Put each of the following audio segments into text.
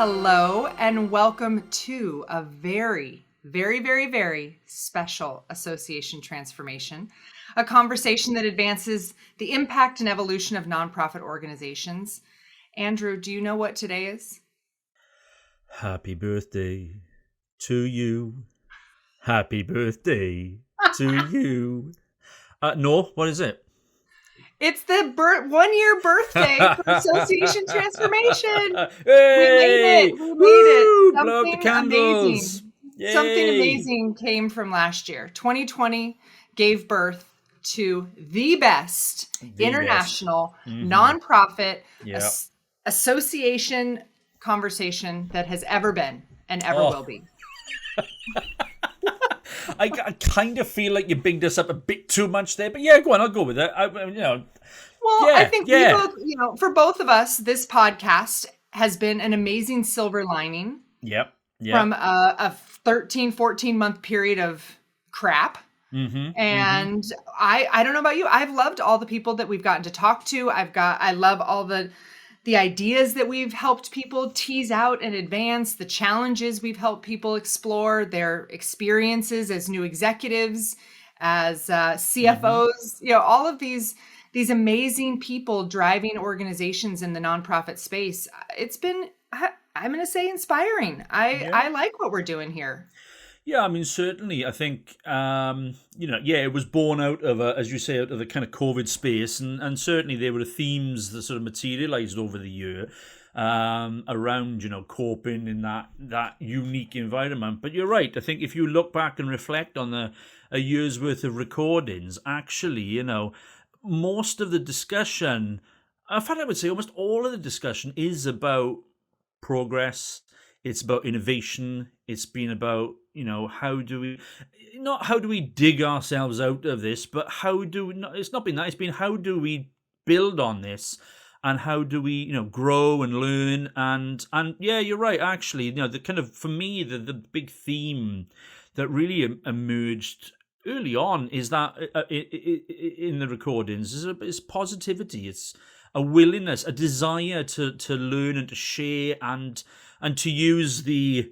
Hello and welcome to a very, very, very, very special association transformation, a conversation that advances the impact and evolution of nonprofit organizations. Andrew, do you know what today is? Happy birthday to you. Happy birthday to you. No, what is it? It's the 1-year birthday for Association Transformation. Hey! We made it. Woo! Blow out the Something candles. amazing. Yay! Something amazing came from last year. 2020 gave birth to the best international nonprofit association conversation that has ever been and ever will be. I kind of feel like you bigged us up a bit too much there, but yeah, go on, I'll go with it. I think we both, for both of us, this podcast has been an amazing silver lining. Yep. From a 13, 14-month period of crap. I don't know about you. I've loved all the people that we've gotten to talk to. I love all the ideas that we've helped people tease out and advance, the challenges we've helped people explore, their experiences as new executives, as CFOs, all of these amazing people driving organizations in the nonprofit space. It's been, I'm going to say, inspiring. I like what we're doing here. Yeah, I mean, certainly, I think, it was born out of, as you say, out of the kind of COVID space, and certainly there were themes that sort of materialized over the year around, coping in that unique environment. But you're right. I think if you look back and reflect on a year's worth of recordings, actually, most of the discussion, in fact, I would say almost all of the discussion is about progress. It's about innovation. It's been about, how do we dig ourselves out of this, but it's not been that, it's been how do we build on this and how do we, grow and learn. And yeah, you're right, actually, the kind of, for me, the big theme that really emerged early on is that in the recordings is positivity. It's a willingness, a desire to learn and to share and to use the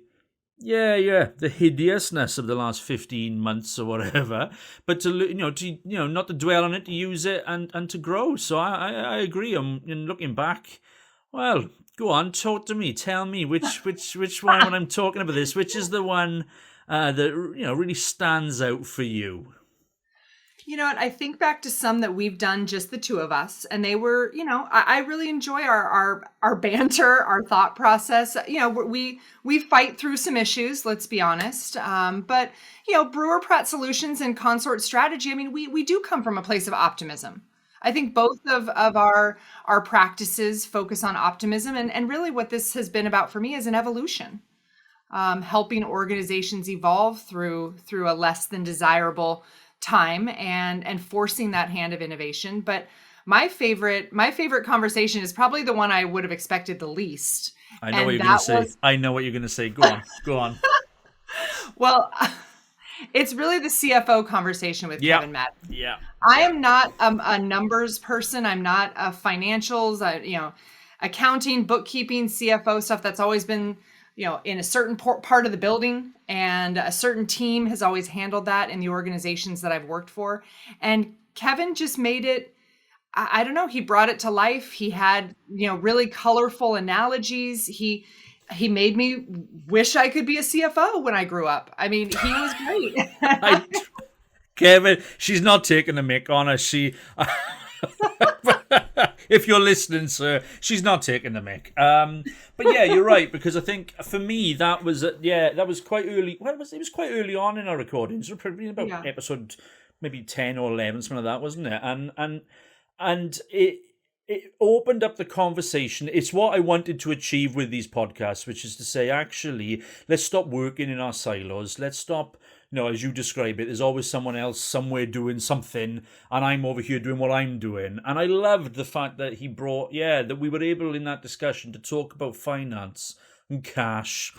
hideousness of the last 15 months or whatever, but to not to dwell on it, to use it and to grow. So I agree. In looking back, well, go on, talk to me. Tell me which one, when I'm talking about this, which is the one that really stands out for you. You know what? I think back to some that we've done, just the two of us, and they were, I really enjoy our banter, our thought process. We fight through some issues, let's be honest. But Brewer Pratt Solutions and Consort Strategy, I mean, we do come from a place of optimism. I think both of our practices focus on optimism, and really what this has been about for me is an evolution, helping organizations evolve through a less than desirable time and forcing that hand of innovation. But my favorite conversation is probably the one I would have expected the least. I know what you're going to say. I know what you're going to say. Go on. Well, it's really the CFO conversation with Kevin Madden. Yeah. I am not a numbers person. I'm not a financials, accounting, bookkeeping, CFO stuff. That's always been in a certain part of the building, and a certain team has always handled that in the organizations that I've worked for. And Kevin just made it, I don't know, he brought it to life. He had, really colorful analogies. He made me wish I could be a CFO when I grew up. I mean, he was great. Kevin, she's not taking the mic on us. If you're listening, sir, she's not taking the mic. But yeah, you're right, because I think for me that was quite early. Well, it was quite early on in our recordings. It was probably about episode maybe 10 or 11, something like that, wasn't it? And it opened up the conversation. It's what I wanted to achieve with these podcasts, which is to say, actually, let's stop working in our silos. Let's stop. As you describe it, there's always someone else somewhere doing something, and I'm over here doing what I'm doing. And I loved the fact that he brought, that we were able in that discussion to talk about finance and cash.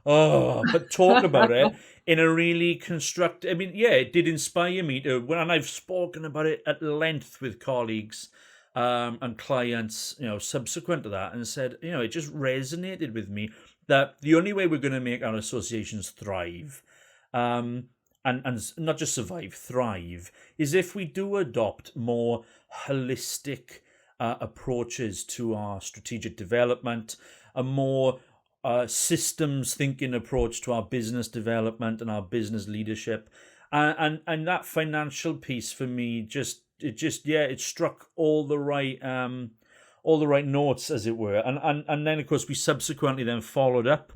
But talk about it in a really constructive. I mean, it did inspire me to, and I've spoken about it at length with colleagues and clients, subsequent to that, and said, it just resonated with me. that the only way we're going to make our associations thrive, and not just survive, thrive, is if we do adopt more holistic approaches to our strategic development, a more systems thinking approach to our business development and our business leadership, and that financial piece for me it struck all the right notes, as it were, and then of course we subsequently then followed up.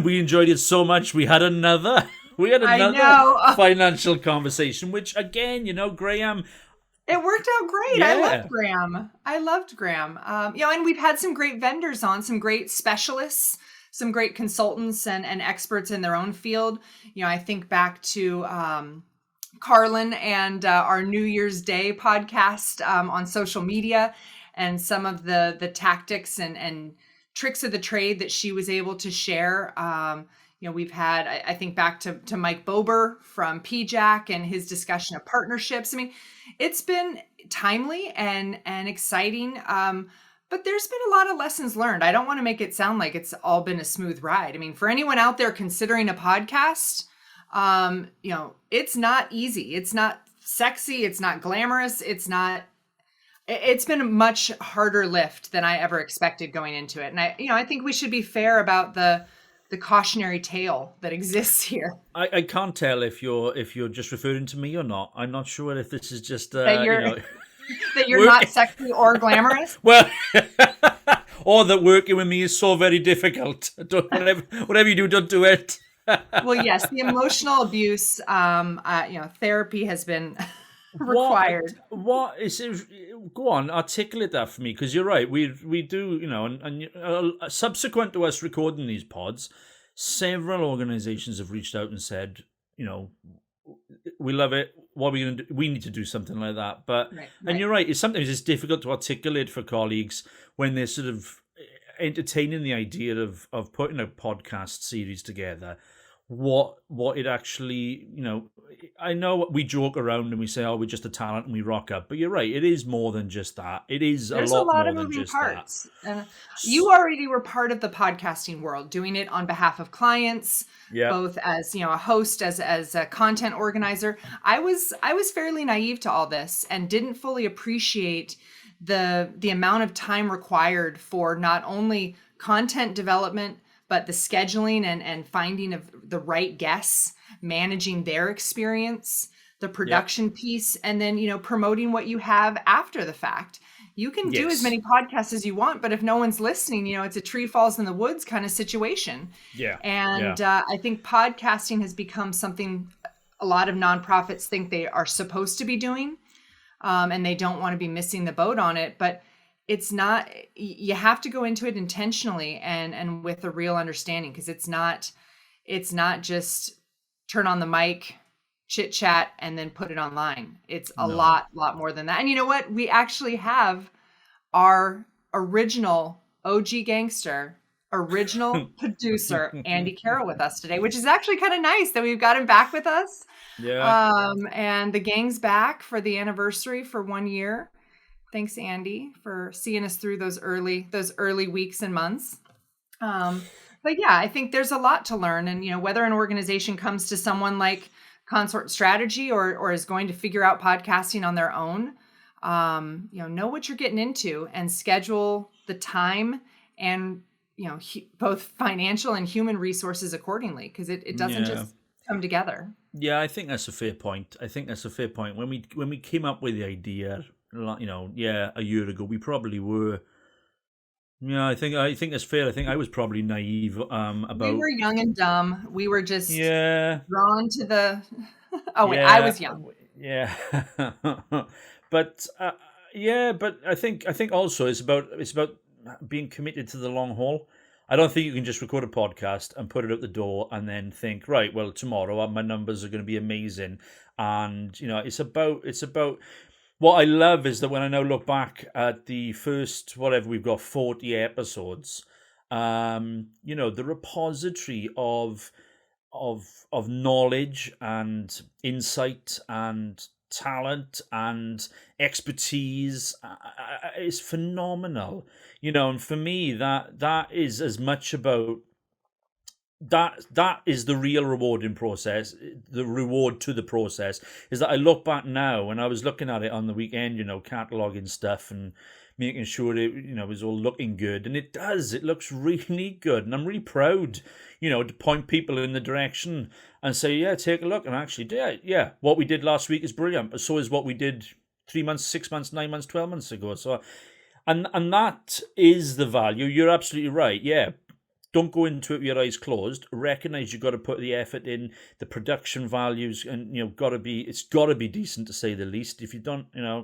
We enjoyed it so much we had another I know. financial conversation, which again, Graham. It worked out great. I Yeah. loved Graham. I loved Graham. And we've had some great vendors on, some great specialists, some great consultants and experts in their own field. I think back to Carlin and our New Year's Day podcast on social media, and some of the tactics and tricks of the trade that she was able to share. We've had, I think back to Mike Bober from PJAC and his discussion of partnerships. I mean, it's been timely and exciting, but there's been a lot of lessons learned. I don't want to make it sound like it's all been a smooth ride. I mean, for anyone out there considering a podcast, it's not easy. It's not sexy. It's not glamorous. It's been a much harder lift than I ever expected going into it. And I think we should be fair about the cautionary tale that exists here. I can't tell if you're just referring to me or not. I'm not sure if this is just That you're not sexy or glamorous. Well, or that working with me is so very difficult. Whatever you do, don't do it. Well, yes, the emotional abuse, therapy has been required. What is it? Go on, articulate that for me, because you're right. We do, and subsequent to us recording these pods, several organizations have reached out and said, we love it. What are we going to do? We need to do something like that. But Right. And you're right. Sometimes it's difficult to articulate for colleagues when they're sort of entertaining the idea of putting a podcast series together. What it actually, I know we joke around and we say, oh, we're just a talent and we rock up. But you're right. It is more than just that. It is There's a lot more of than moving just parts. You already were part of the podcasting world, doing it on behalf of clients, Yeah. both as a host, as a content organizer. I was fairly naive to all this and didn't fully appreciate the amount of time required for not only content development, but the scheduling and finding of the right guests, managing their experience, the production piece, and then, promoting what you have after the fact. You can do as many podcasts as you want, but if no one's listening, it's a tree falls in the woods kind of situation. Yeah. And I think podcasting has become something a lot of nonprofits think they are supposed to be doing, and they don't want to be missing the boat on it. But it's not, you have to go into it intentionally and with a real understanding, because it's not just turn on the mic, chit chat, and then put it online. It's a lot more than that. And you know what? We actually have our original OG gangster, original producer, Andy Carroll, with us today, which is actually kind of nice that we've got him back with us. Yeah. And the gang's back for the anniversary for 1 year. Thanks, Andy, for seeing us through those early weeks and months. But yeah, I think there's a lot to learn. And, whether an organization comes to someone like Consort Strategy or is going to figure out podcasting on their own, know what you're getting into and schedule the time and, both financial and human resources accordingly, because it doesn't just come together. Yeah, I think that's a fair point. When we came up with the idea, a year ago, we probably were. Yeah, I think that's fair. I think I was probably naive about. We were young and dumb. We were just drawn to the. Oh wait, Yeah. I was young. Yeah, but I think also it's about being committed to the long haul. I don't think you can just record a podcast and put it out the door and then think, right, well, tomorrow my numbers are going to be amazing. And it's about. What I love is that when I now look back at the first, whatever we've got, 40 episodes, the repository of knowledge and insight and talent and expertise is phenomenal. And for me, that is as much about that is the real rewarding process. The reward to the process is that I look back now, and I was looking at it on the weekend, cataloging stuff and making sure it, was all looking good, and it does. It looks really good, and I'm really proud, to point people in the direction and say, yeah, take a look, and actually, yeah, what we did last week is brilliant, but so is what we did 3 months, 6 months, 9 months, 12 months ago. So, and that is the value. You're absolutely right. Yeah, don't go into it with your eyes closed. Recognize you've got to put the effort in, the production values, and it's got to be decent, to say the least. If you don't, I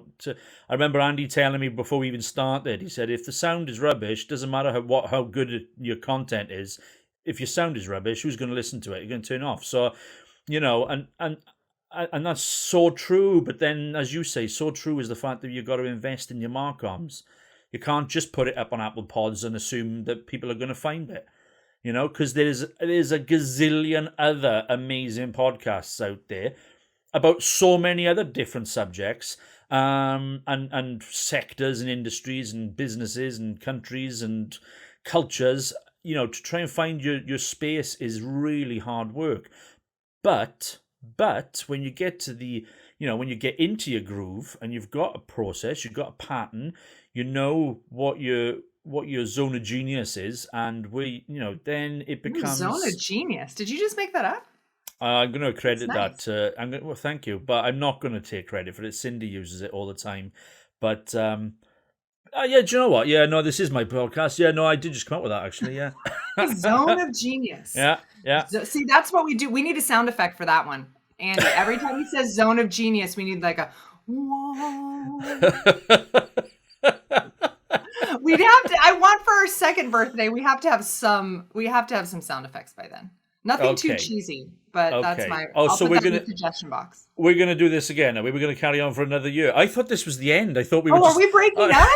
remember Andy telling me before we even started. He said, if the sound is rubbish, doesn't matter how good your content is. If your sound is rubbish, who's going to listen to it? You're going to turn off. So, and that's so true. But then, as you say, so true is the fact that you've got to invest in your marcoms. You can't just put it up on Apple Pods and assume that people are going to find it. Because there's a gazillion other amazing podcasts out there about so many other different subjects, and sectors and industries and businesses and countries and cultures. To try and find your space is really hard work. But when you get to when you get into your groove and you've got a process, you've got a pattern, what your zone of genius is, and then it becomes zone of genius. Did you just make that up? I'm going to credit nice. that. Well, thank you, but I'm not going to take credit for it. Cindy uses it all the time, but yeah, do you know what? Yeah, no, this is my podcast. Yeah, no, I did just come up with that actually. Yeah, zone of genius. Yeah. See, that's what we do. We need a sound effect for that one, Andy. Every time he says "zone of genius," we need like a whoa. We'd have to. I want for our second birthday. We have to have some. We have to have some sound effects by then. Nothing too cheesy, but that's my. Oh, I'll so put we're that in gonna the suggestion box. We're gonna do this again. Are we? We're gonna carry on for another year. I thought this was the end. I thought we were. Are we breaking up?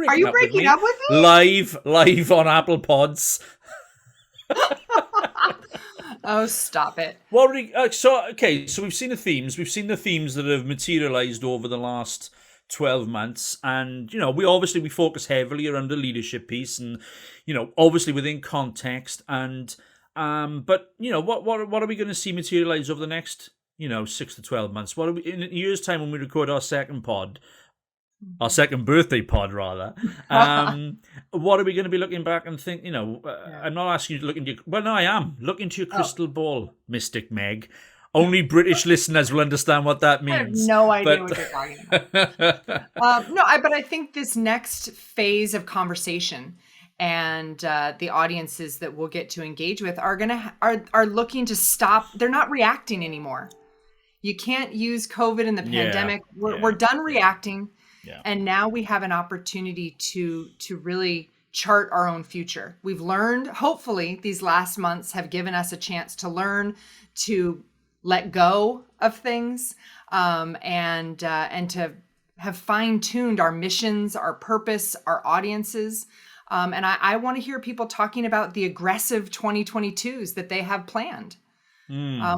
Are you breaking up with me? Live on Apple Pods. Oh, stop it. Well, so we've seen the themes. We've seen the themes that have materialized over the last 12 months, and we focus heavily around the leadership piece, and obviously within context, and but what are we going to see materialize over the next 6 to 12 months? What are we in a year's time when we record our second birthday pod rather? What are we going to be looking back and think? I'm not asking you to look into I am looking to your crystal ball, Mystic Meg. Only British listeners will understand what that means. I have no idea what you're talking about. But I think this next phase of conversation and the audiences that we'll get to engage with are looking to stop. They're not reacting anymore. You can't use COVID and the pandemic. We're done reacting, and now we have an opportunity to really chart our own future. We've learned. Hopefully, these last months have given us a chance to learn to let go of things, and to have fine-tuned our missions, our purpose, our audiences. And I want to hear people talking about the aggressive 2022s that they have planned,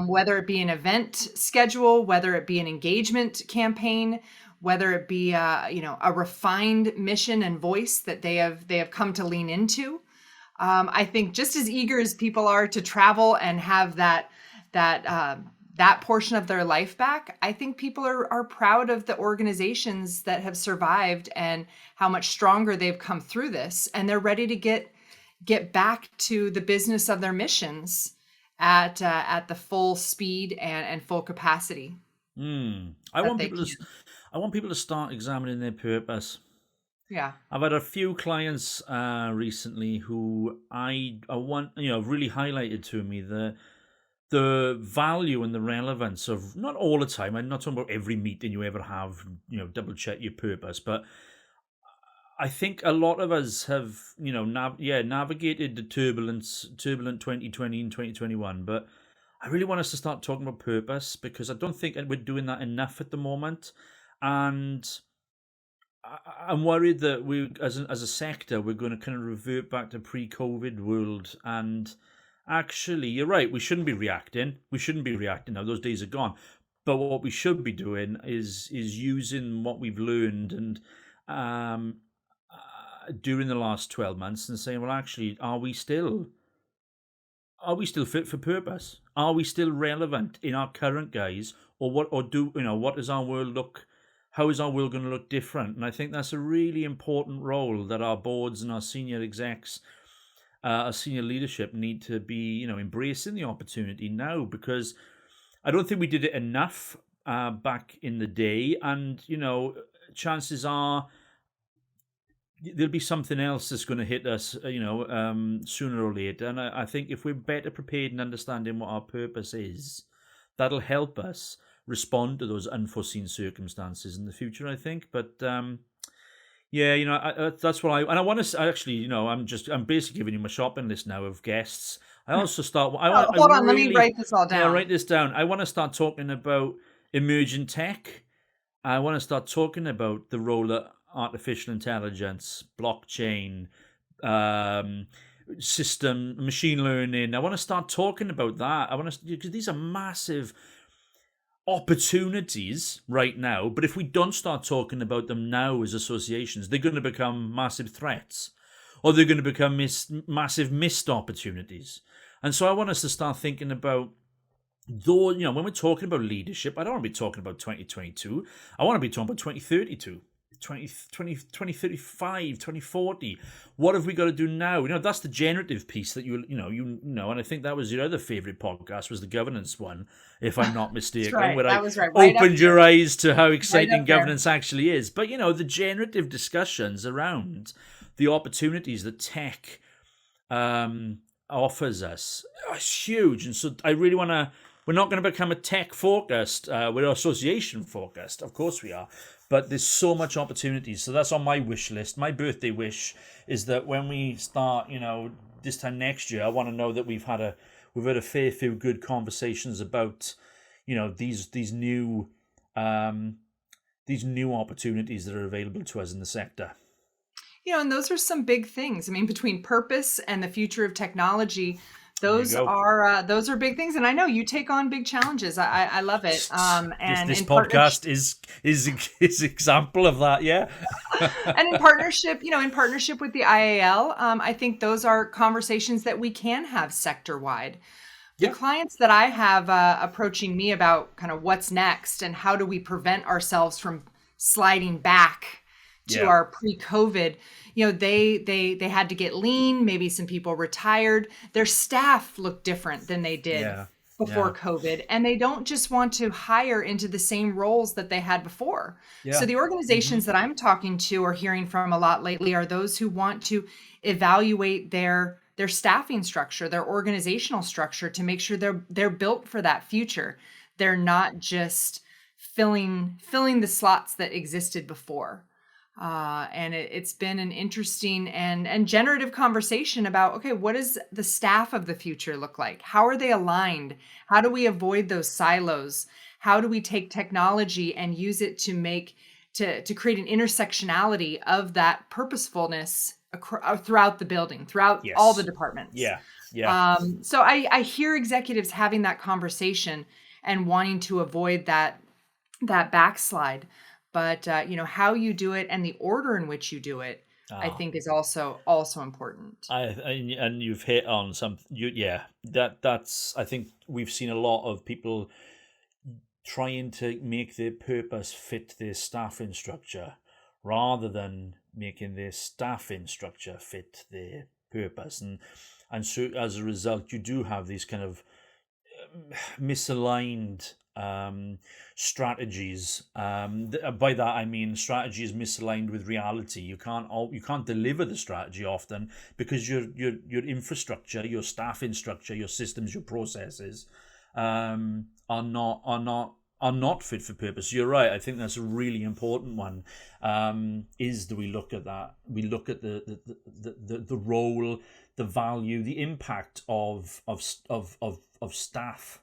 whether it be an event schedule, whether it be an engagement campaign, whether it be a refined mission and voice that they have come to lean into. I think just as eager as people are to travel and have that portion of their life back, I think people are proud of the organizations that have survived and how much stronger they've come through this, and they're ready to get back to the business of their missions at the full speed and full capacity. I want people to start examining their purpose. Yeah, I've had a few clients recently who I want really highlighted to me the value and the relevance of, not all the time, I'm not talking about every meeting you ever have, double check your purpose, but I think a lot of us have, navigated the turbulent 2020 and 2021, but I really want us to start talking about purpose, because I don't think we're doing that enough at the moment, and I'm worried that we, as a sector, we're going to kind of revert back to pre-COVID world. And actually, you're right. We shouldn't be reacting. Now. Those days are gone. But what we should be doing is using what we've learned and during the last 12 months and saying, well, actually, are we still are we still fit for purpose? Are we still relevant in our current guise, or what? Or do you know what does our world look? How is our world going to look different? And I think that's a really important role that our boards and our senior execs, our senior leadership need to be, embracing the opportunity now, because I don't think we did it enough back in the day, and chances are there'll be something else that's going to hit us, sooner or later. And I think if we're better prepared and understanding what our purpose is, that'll help us respond to those unforeseen circumstances in the future, I think. But yeah, that's what and I want to actually, I'm basically giving you my shopping list now of guests. I also start. Oh, I hold on, let me really, write this all yeah, down. write this down. I want to start talking about emerging tech. I want to start talking about the role that artificial intelligence, blockchain, um, machine learning. I want to start talking about that. I want to, because these are massive opportunities right now. But if we don't start talking about them now as associations, they're going to become massive threats, or they're going to become massive missed opportunities. And so I want us to start thinking about, though, when we're talking about leadership, I don't want to be talking about 2022. I want to be talking about 2032, 2035, 2040. What have we got to do now? That's the generative piece that and I think that was your other favorite podcast, was the governance one, if I'm not That's mistaken, right. where I That was right up opened there. your eyes to how Right exciting up there. governance actually is. But, the generative discussions around the opportunities that tech offers us are huge. And so I really want to, we're not going to become a tech focused, we're association focused. Of course we are. But there's so much opportunities. So that's on my wish list. My birthday wish is that when we start, this time next year, I want to know that we've had a fair few good conversations about, these new opportunities that are available to us in the sector. And those are some big things. I mean, between purpose and the future of technology, There you go. those are big things. And I know you take on big challenges. I love it. This And this in partnership, podcast is example of that. Yeah. and in partnership with the IAL, I think those are conversations that we can have sector wide. The Yeah. clients that I have approaching me about kind of what's next and how do we prevent ourselves from sliding back to Yeah. our pre-COVID, they had to get lean. Maybe some people retired. Their staff looked different than they did Yeah. before Yeah. COVID, and they don't just want to hire into the same roles that they had before. So Yeah. the Mm-hmm. organizations that I'm talking to or hearing from a lot lately are those who want to evaluate their staffing structure, their organizational structure, to make sure they're built for that future. They're not just filling the slots that existed before. And it's been an interesting and generative conversation about, okay, what does the staff of the future look like? How are they aligned? How do we avoid those silos? How do we take technology and use it to create an intersectionality of that purposefulness throughout the building, throughout all the Yes. departments? Yeah. Yeah. So I hear executives having that conversation and wanting to avoid that backslide. But how you do it and the order in which you do it, I Ah, think is also important. and you've hit on some. Yeah. That's. I think we've seen a lot of people trying to make their purpose fit their staffing structure, rather than making their staffing structure fit their purpose, and so as a result, you do have these kind of misaligned strategies. By that I mean strategy is misaligned with reality. You can't deliver the strategy often because your infrastructure, your staffing structure, your systems, your processes are not fit for purpose. You're right. I think that's a really important one. Is that we look at that? We look at the role, the value, the impact of staff.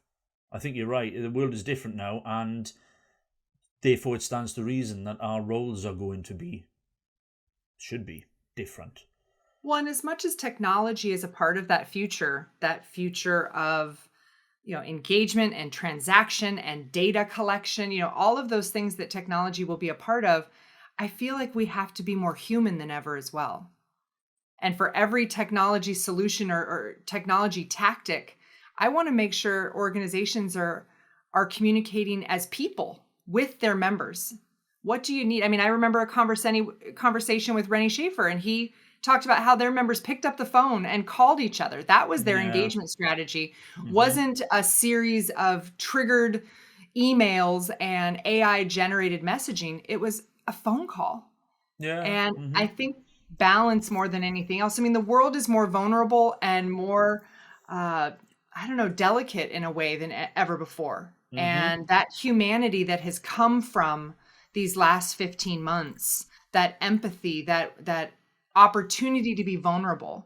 I think you're right. The world is different now, and therefore it stands to reason that our roles are going to should be different. Well, and as much as technology is a part of that future of engagement and transaction and data collection, all of those things that technology will be a part of, I feel like we have to be more human than ever as well. And for every technology solution or technology tactic, I want to make sure organizations are communicating as people with their members. What do you need? I mean, I remember a conversation with Rennie Schaefer, and he talked about how their members picked up the phone and called each other. That was their Yeah. engagement strategy. Hmm. Wasn't a series of triggered emails and AI generated messaging. It was a phone call. Yeah. And Hmm. I think balance more than anything else. I mean, the world is more vulnerable and more, I don't know, delicate in a way than ever before. Hmm. And that humanity that has come from these last 15 months, that empathy, that opportunity to be vulnerable,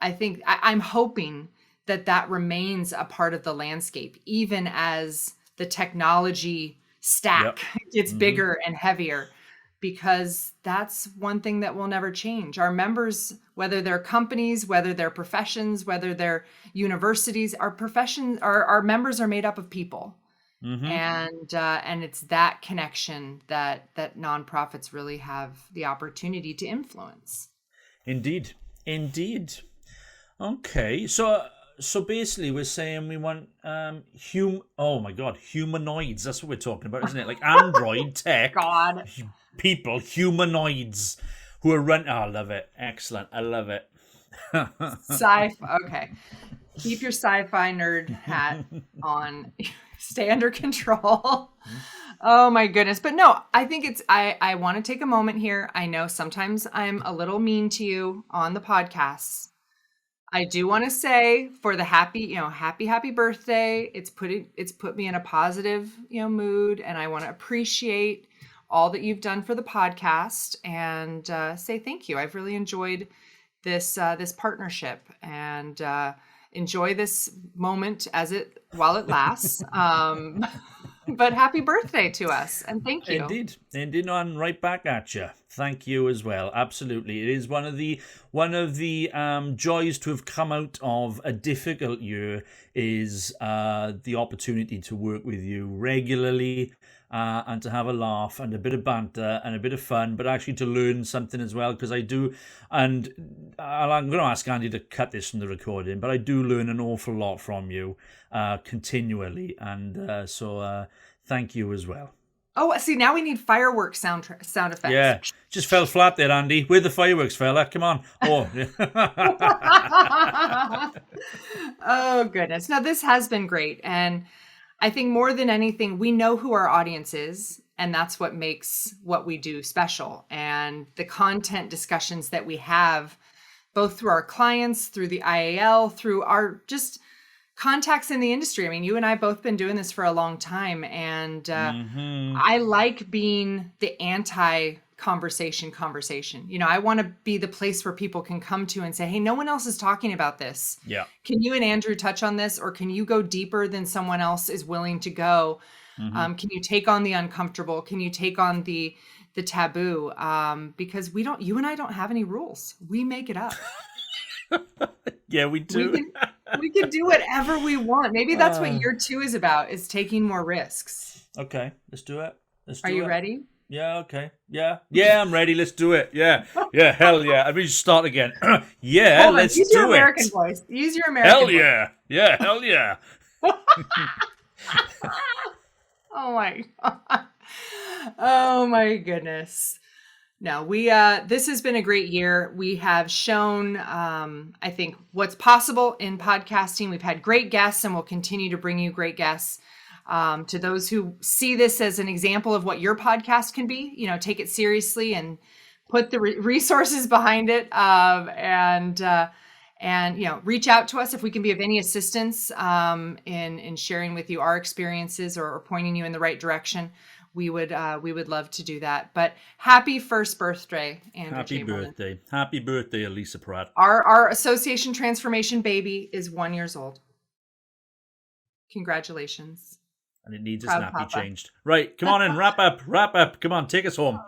I'm hoping that that remains a part of the landscape, even as the technology stack Yep. gets Hmm. bigger and heavier, because that's one thing that will never change. Our members, whether they're companies, whether they're professions, whether they're universities, our members are made up of people. Hmm. And it's that connection that nonprofits really have the opportunity to influence. Indeed. Indeed. Okay. So basically we're saying we want oh my god, humanoids. That's what we're talking about, isn't it? Like android tech God. people, humanoids who are run. Oh, I love it. Excellent. I love it. Sci-fi. Okay. Keep your sci-fi nerd hat on. Stay under control. Oh my goodness. But no, I think I want to take a moment here. I know sometimes I'm a little mean to you on the podcasts. I do want to say for the happy birthday. It's put me in a positive, mood, and I want to appreciate all that you've done for the podcast and say thank you. I've really enjoyed this partnership and enjoy this moment while it lasts. But happy birthday to us and thank you. Indeed, no, and right back at you. Thank you as well. Absolutely, it is one of the joys to have come out of a difficult year is the opportunity to work with you regularly. And to have a laugh and a bit of banter and a bit of fun, but actually to learn something as well, because I do, and I'm going to ask Andy to cut this from the recording, but I do learn an awful lot from you continually, and so thank you as well. Oh, see, now we need fireworks sound effects. Yeah, just fell flat there, Andy. Where the fireworks, fella? Come on. Oh, Oh goodness. Now this has been great. And I think more than anything, we know who our audience is, and that's what makes what we do special. And the content discussions that we have, both through our clients, through the IAL, through our just contacts in the industry. I mean, you and I both been doing this for a long time, and hmm, I like being the anti conversation. I want to be the place where people can come to and say, hey, no one else is talking about this. yeah. Can you and Andrew touch on this? Or can you go deeper than someone else is willing to go? Hmm. Can you take on the uncomfortable? Can you take on the taboo? Because you and I don't have any rules. We make it up. Yeah, we We do. can we can do whatever we want. Maybe that's what year two is about, is taking more risks. Okay, let's do it. Let's Are do you it. ready? Yeah, okay. Yeah, I'm ready. Let's do it. Yeah, hell yeah. I mean, just start again. Yeah, Hold on. let's Use your do American it. voice. Use your Hell American voice. yeah. Hell yeah. Oh my God. Oh my goodness. No, this has been a great year. We have shown, I think, what's possible in podcasting. We've had great guests and we'll continue to bring you great guests. To those who see this as an example of what your podcast can be, take it seriously and put the resources behind it. And reach out to us if we can be of any assistance in sharing with you our experiences or pointing you in the right direction. We would love to do that. But happy first birthday, Andrew Happy Chamberlain. birthday. Happy birthday, Elisa Pratt. Our association transformation baby is 1 year old. Congratulations. And it needs its Proud nappy Papa. changed. Right, come on in. Wrap up. Come on, take us home.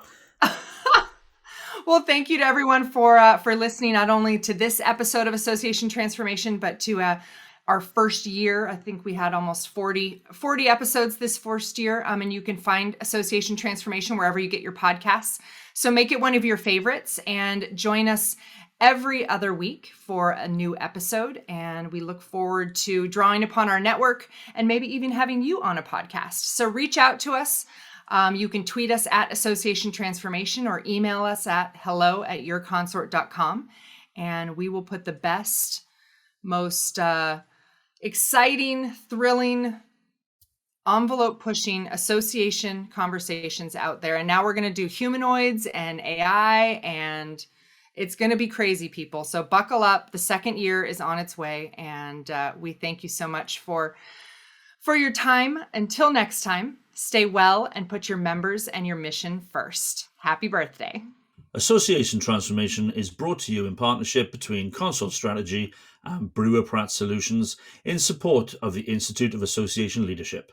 Well, thank you to everyone for listening, not only to this episode of Association Transformation, but to our first year. I think we had almost 40 episodes this first year. And you can find Association Transformation wherever you get your podcasts. So make it one of your favorites and join us every other week for a new episode. And we look forward to drawing upon our network and maybe even having you on a podcast. So reach out to us. You can tweet us at Association Transformation or email us at hello@yourconsort.com. And we will put the best, most exciting, thrilling, envelope pushing association conversations out there. And now we're going to do humanoids and AI, and it's going to be crazy, people. So buckle up. The second year is on its way. And we thank you so much for your time. Until next time, stay well and put your members and your mission first. Happy birthday. Association Transformation is brought to you in partnership between Consort Strategy and Brewer Pratt Solutions in support of the Institute of Association Leadership.